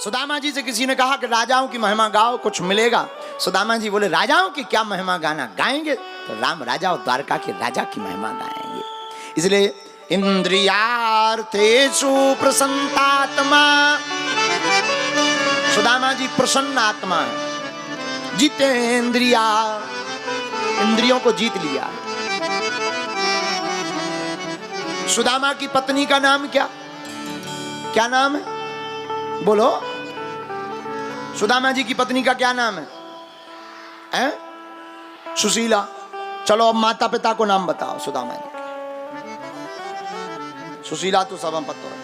सुदामा जी से किसी ने कहा कि राजाओं की महिमा गाओ, कुछ मिलेगा। सुदामा जी बोले राजाओं की क्या महिमा गाना, गाएंगे तो राम राजा और द्वारका के राजा की महिमा गाएंगे। इसलिए इंद्रियार्थेषु प्रसन्नात्मा, सुदामा जी प्रसन्न आत्मा है, जितेंद्रिया, इंद्रियों को जीत लिया। सुदामा की पत्नी का नाम क्या क्या नाम है, बोलो। सुदामा जी की पत्नी का क्या नाम है? सुशीला। चलो अब माता पिता को नाम बताओ सुदामा जी। सुशीला तो सब हम पता है।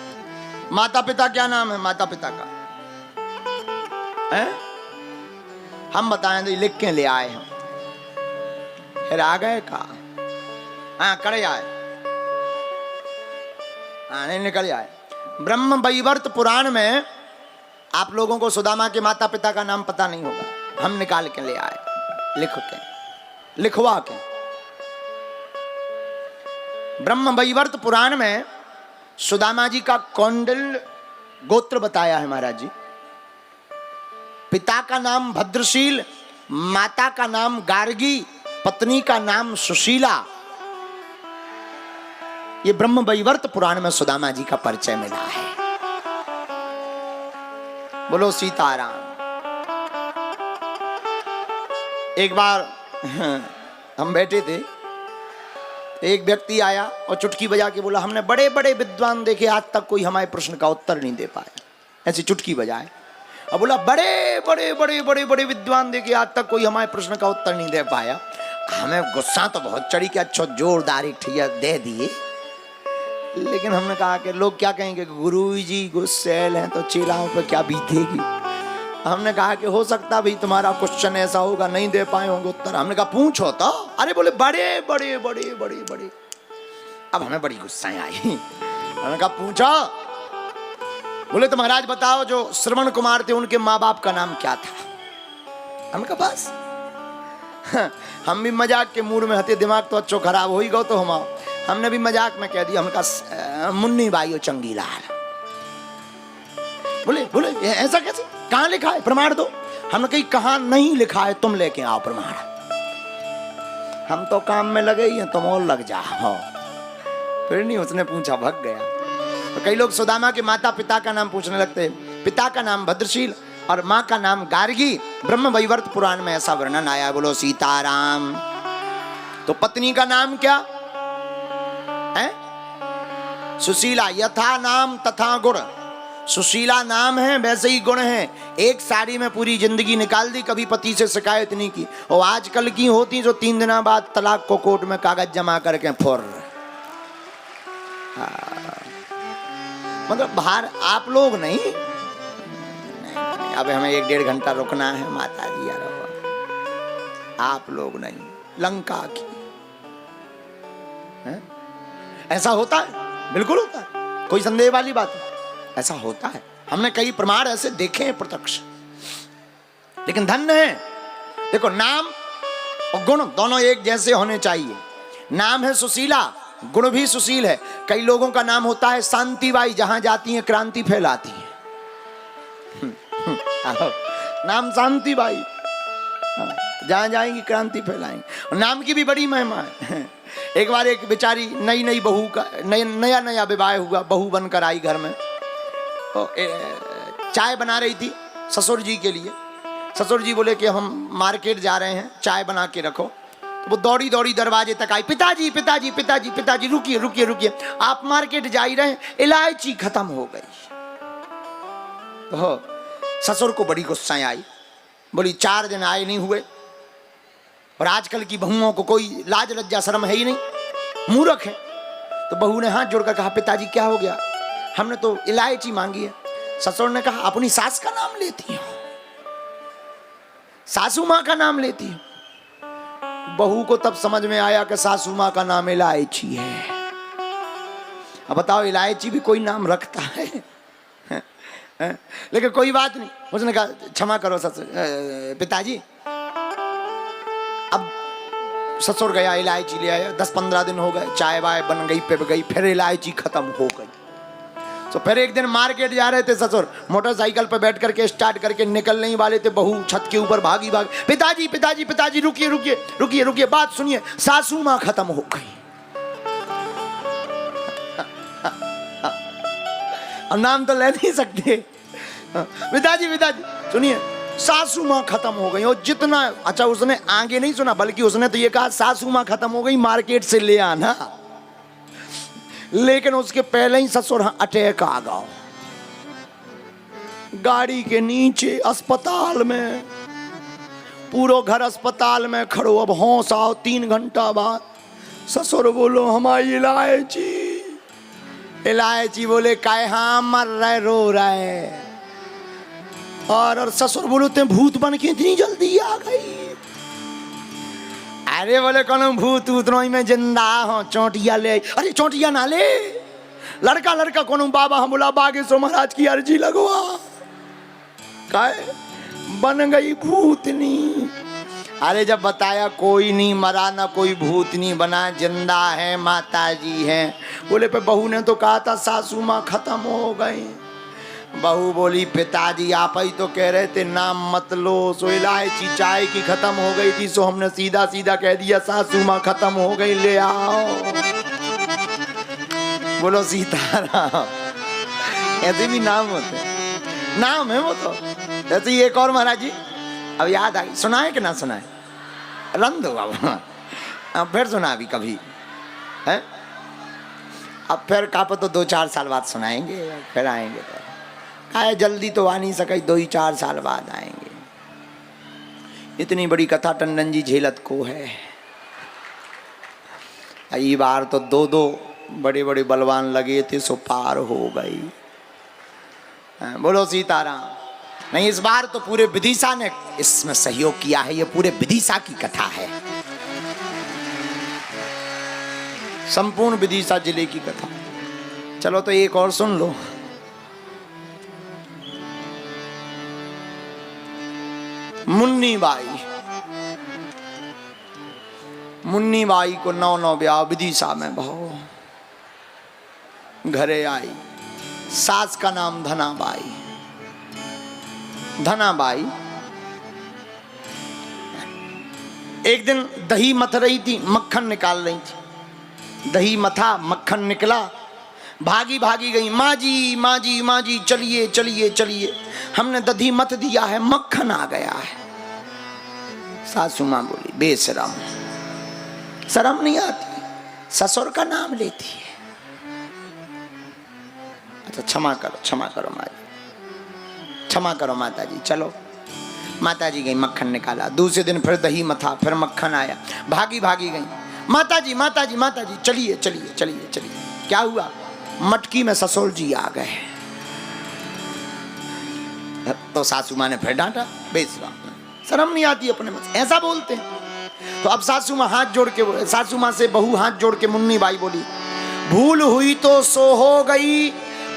माता पिता क्या नाम है माता पिता का? हम बताएं तो लिख के ले आए हम, फिर आ गए कहा। हाँ करे आए, नहीं निकल आए। ब्रह्म वैवर्त पुराण में आप लोगों को सुदामा के माता पिता का नाम पता नहीं होगा, हम निकाल के ले आए, लिखवा के। ब्रह्म वैवर्त पुराण में सुदामा जी का कौंडिल्य गोत्र बताया है महाराज जी। पिता का नाम भद्रशील, माता का नाम गार्गी, पत्नी का नाम सुशीला। ये ब्रह्म वैवर्त पुराण में सुदामा जी का परिचय मिला है। बोलो सीताराम। एक बार हम बैठे थे, एक व्यक्ति आया और चुटकी बजा के बोला हमने बड़े बड़े विद्वान देखे, आज तक कोई हमारे प्रश्न का उत्तर नहीं दे पाया। ऐसी चुटकी बजाए और बोला बड़े बड़े बड़े बड़े बड़े विद्वान देखे, आज तक कोई हमारे प्रश्न का उत्तर नहीं दे पाया। हमें गुस्सा तो बहुत चढ़ी कि अच्छा जोरदार एक ठिया दे दिए, लेकिन हमने कहा कि लोग क्या कहेंगे, गुरुजी गुस्सैल हैं तो चेलाओं पर क्या बीतेगी। हमने कहा कि हो सकता भाई तुम्हारा क्वेश्चन ऐसा होगा, नहीं दे पाए होंगे उत्तर। हमने कहा पूछो तो। अरे बोले बड़े बड़े बड़े बड़े बड़े। अब हमें बड़ी गुस्सा आई। हमने कहा पूछो। बोले तो महाराज बताओ जो श्रवण कुमार थे उनके माँ बाप का नाम क्या था? हमने कहा बस। हम भी मजाक के मूड में हते, दिमाग तो अच्छो खराब हो ही गो तो हमने भी मजाक में कह दिया, हमने कहा मुन्नी बाई और चंगीलाल। बोले बोले ऐसा कैसे, कहां लिखा है, प्रमाण दो। हमने कही कहां नहीं लिखा है, तुम लेके आओ प्रमाण। हम तो काम में लगे ही हैं, तुम और लग जाओ। फिर नहीं उसने पूछा, भग गया। तो कई लोग सुदामा के माता पिता का नाम पूछने लगते हैं। पिता का नाम भद्रशील और माँ का नाम गार्गी। ब्रह्म वैवर्त पुराण में ऐसा वर्णन आया। बोलो सीताराम। तो पत्नी का नाम क्या है? सुशीला। यथा नाम तथा गुण। सुशीला नाम है वैसे ही गुण है। एक साड़ी में पूरी जिंदगी निकाल दी, कभी पति से शिकायत नहीं की। और आजकल की होती जो 3 दिन बाद तलाक को कोर्ट में कागज जमा करके फुर। मतलब बाहर आप लोग नहीं, अब हमें 1-1.5 घंटा रुकना है माता जी यार। आप लोग नहीं, लंका की है? ऐसा होता है, बिल्कुल होता है, कोई संदेह वाली बात है, ऐसा होता है। हमने कई प्रमाण ऐसे देखे हैं प्रत्यक्ष। लेकिन धन्य है, देखो नाम और गुण दोनों एक जैसे होने चाहिए। नाम है सुशीला, गुण भी सुशील है। कई लोगों का नाम होता है शांतिबाई, जहां जाती हैं क्रांति फैलाती हैं। नाम शांतिबाई, जहां जाएंगी क्रांति फैलाएंगी। नाम की भी बड़ी महिमा है। एक बार एक बेचारी नई बहू का नया विवाह हुआ, बहू बनकर आई घर में। तो चाय बना रही थी ससुर जी के लिए। ससुर जी बोले कि हम मार्केट जा रहे हैं, चाय बना के रखो। तो वो दौड़ी दौड़ी दरवाजे तक आई। पिताजी पिताजी पिताजी पिताजी रुकिए रुकिए रुकिए, आप मार्केट जा ही रहे हैं, इलायची खत्म हो गई। तो ससुर को बड़ी गुस्सा आई। बोली 4 दिन आए नहीं हुए और आजकल की बहुओं को कोई लाज लज्जा शर्म है ही नहीं, मूर्ख है। तो बहू ने हाथ जोड़कर कहा पिताजी क्या हो गया, हमने तो इलायची मांगी है। ससुर ने कहा अपनी सास का नाम लेती हो, सासू माँ का नाम लेती हो। बहू को तब समझ में आया कि सासू माँ का नाम इलायची है। अब बताओ इलायची भी कोई नाम रखता है? लेकिन कोई बात नहीं, उसने कहा क्षमा करो ससुर पिताजी। अब ससुर गया, इलायची ले आया। 10-15 दिन हो गए, चाय वाय बन गई, पिप गई, फिर इलायची खत्म हो गई। तो फिर एक दिन मार्केट जा रहे थे ससुर, मोटरसाइकिल पर बैठ करके स्टार्ट करके निकलने ही वाले थे, बहू छत के ऊपर भागी भाग, पिताजी पिताजी पिताजी रुकिए रुकिए रुकिए रुकिए, बात सुनिए, सासू माँ खत्म हो गई। अब नाम तो ले नहीं सकते, पिताजी पिताजी सुनिए, सासू माँ खत्म हो गई। और जितना अच्छा, उसने आगे नहीं सुना, बल्कि उसने तो ये कहा सासू माँ खत्म हो गई, मार्केट से ले आना। लेकिन उसके पहले ही ससुर अटैक आ गया, गाड़ी के नीचे अस्पताल में, पूरा घर अस्पताल में खड़ो। अब होश आओ 3 घंटा बाद, ससुर बोलो हमारी इलायची, इलायची बोले काय हाँ मर रहे रो रहे, और ससुर बोलो ते भूत बन के इतनी जल्दी आ गई। अरे बोले कौन भूत उतना ही में जिंदा हो, चोटिया ले, अरे चोटिया ना ले, लड़का लड़का कौन बाबा, हम बोला बागेश्वर महाराज की अर्जी लगवा, काय बन गई भूतनी। अरे जब बताया कोई नहीं मरा, ना कोई भूतनी बना, जिंदा है, माता जी हैं। बोले पे बहू ने तो कहा था सासू माँ खत्म हो गई। बहू बोली पिताजी आप ही तो कह रहे थे नाम मत लो, सो इलायची चाय की खत्म हो गई थी, सो हमने सीधा सीधा कह दिया सासू माँ खत्म हो गई, ले आओ। बोलो सीताराम। ऐसे भी नाम होते, नाम है वो तो। जैसे ही एक और महाराज जी, अब याद आ गई, सुनाए कि ना सुनाए, रन दो अब फिर सुना अभी कभी है, अब फिर कापो तो 2-4 साल बाद सुनाएंगे, फिर आएंगे तो काहे जल्दी तो आ नहीं सके, 2-4 साल बाद आएंगे। इतनी बड़ी कथा टंडन जी झेलत को है। ये बार तो 2 बड़े बड़े बलवान लगे थे, सो पार हो गई। बोलो सीताराम। नहीं, इस बार तो पूरे विदिशा ने इसमें सहयोग किया है, ये पूरे विदिशा की कथा है, संपूर्ण विदिशा जिले की कथा। चलो तो एक और सुन लो। मुन्नी बाई को 9 ब्याह विदिशा में भाव, घरे आई। सास का नाम धनाबाई। धनाबाई एक दिन दही मथ रही थी, मक्खन निकाल रही थी, दही मथा मक्खन निकला, भागी भागी गई, माँ जी माँ जी माँ जी चलिए चलिए चलिए, हमने दही मत दिया है, मक्खन आ गया है। सासू माँ बोली बेशरम, शर्म नहीं आती, ससुर का नाम लेती है। अच्छा क्षमा करो माँ जी, क्षमा करो माता जी। चलो माता जी गई, मक्खन निकाला। दूसरे दिन फिर दही मथा, फिर मक्खन आया, भागी भागी गई, माता जी माता जी माता जी चलिए चलिए चलिए चलिए। क्या हुआ? मटकी में ससुर जी आ गए। तो सासू माँ ने फिर डांटा, बेशरम, शर्म नहीं आती अपने में, ऐसा बोलते हैं। तो अब सासू माँ हाथ जोड़ के, सासू माँ से बहू हाथ जोड़ के मुन्नी बाई बोली, भूल हुई तो सो हो गई,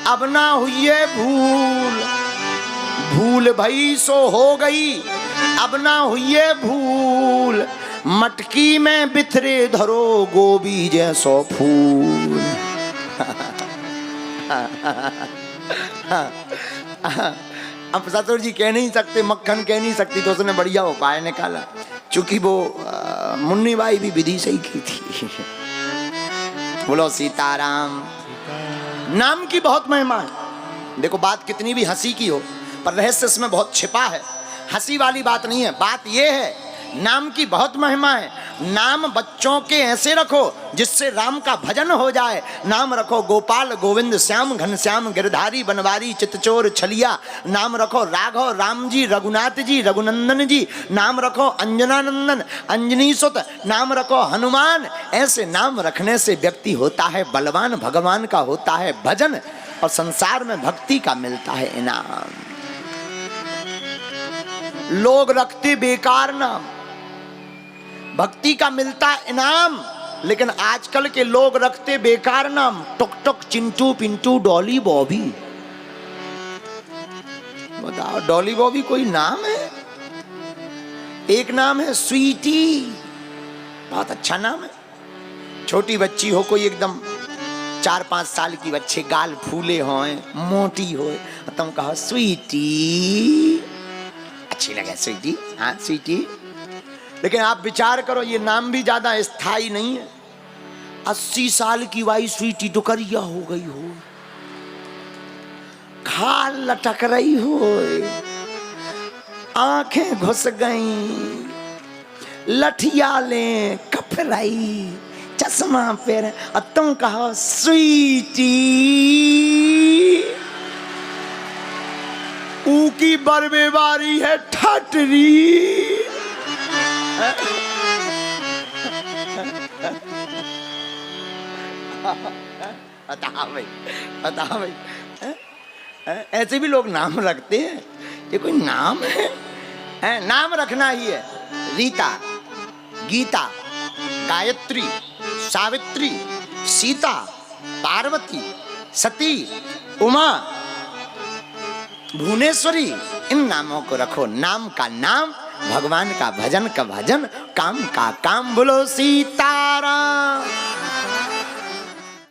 अब ना हुई है भूल, भूल भई सो हो गई, अब ना हुई है भूल, मटकी में बिथरे धरो गोभी जैसो फूल। अब ससुर जी कह नहीं सकते, मक्खन कह नहीं सकती, तो उसने बढ़िया उपाय निकाला, चूंकि वो मुन्नी बाई भी विधि सही की थी। बोलो सीताराम। नाम की बहुत महिमा है। देखो बात कितनी भी हंसी की हो, पर रहस्य इसमें बहुत छिपा है, हंसी वाली बात नहीं है। बात यह है नाम की बहुत महिमा है। नाम बच्चों के ऐसे रखो जिससे राम का भजन हो जाए। नाम रखो गोपाल गोविंद श्याम घनश्याम गिरधारी बनवारी चितचोर छलिया। नाम रखो राघव राम जी रघुनाथ जी रघुनंदन जी। नाम रखो अंजनानंदन अंजनी सुत। नाम रखो हनुमान। ऐसे नाम रखने से व्यक्ति होता है बलवान, भगवान का होता है भजन, और संसार में भक्ति का मिलता है इनाम। लोग रखते बेकार नाम, भक्ति का मिलता इनाम, लेकिन आजकल के लोग रखते बेकार नाम, टुक टुक चिंटू पिंटू डॉली बॉबी। बताओ डॉली बॉबी कोई नाम है? एक नाम है स्वीटी, बहुत अच्छा नाम है। छोटी बच्ची हो कोई एकदम 4-5 साल की बच्चे गाल फूले होए, मोटी होए, तुम कहो स्वीटी, अच्छी लगे स्वीटी, हाँ स्वीटी। लेकिन आप विचार करो, ये नाम भी ज्यादा स्थायी नहीं है। 80 साल की वाई स्वीटी तो करिया हो गई हो, खाल लटक रही हो, आंखें घुस गई, लठिया ले कपराई, चश्मा पेर, और तुम कहो स्वीटी। ऊकी बरबेबारी है ठटरी। बता भाई, बता भाई, ऐसे भी लोग नाम रखते हैं, ये कोई नाम है? नाम रखना ही है। रीता, गीता, गायत्री, सावित्री, सीता, पार्वती, सती, उमा, भुवनेश्वरी, इन नामों को रखो। नाम का नाम, भगवान का भजन का भजन, काम का काम। बोलो सीताराम।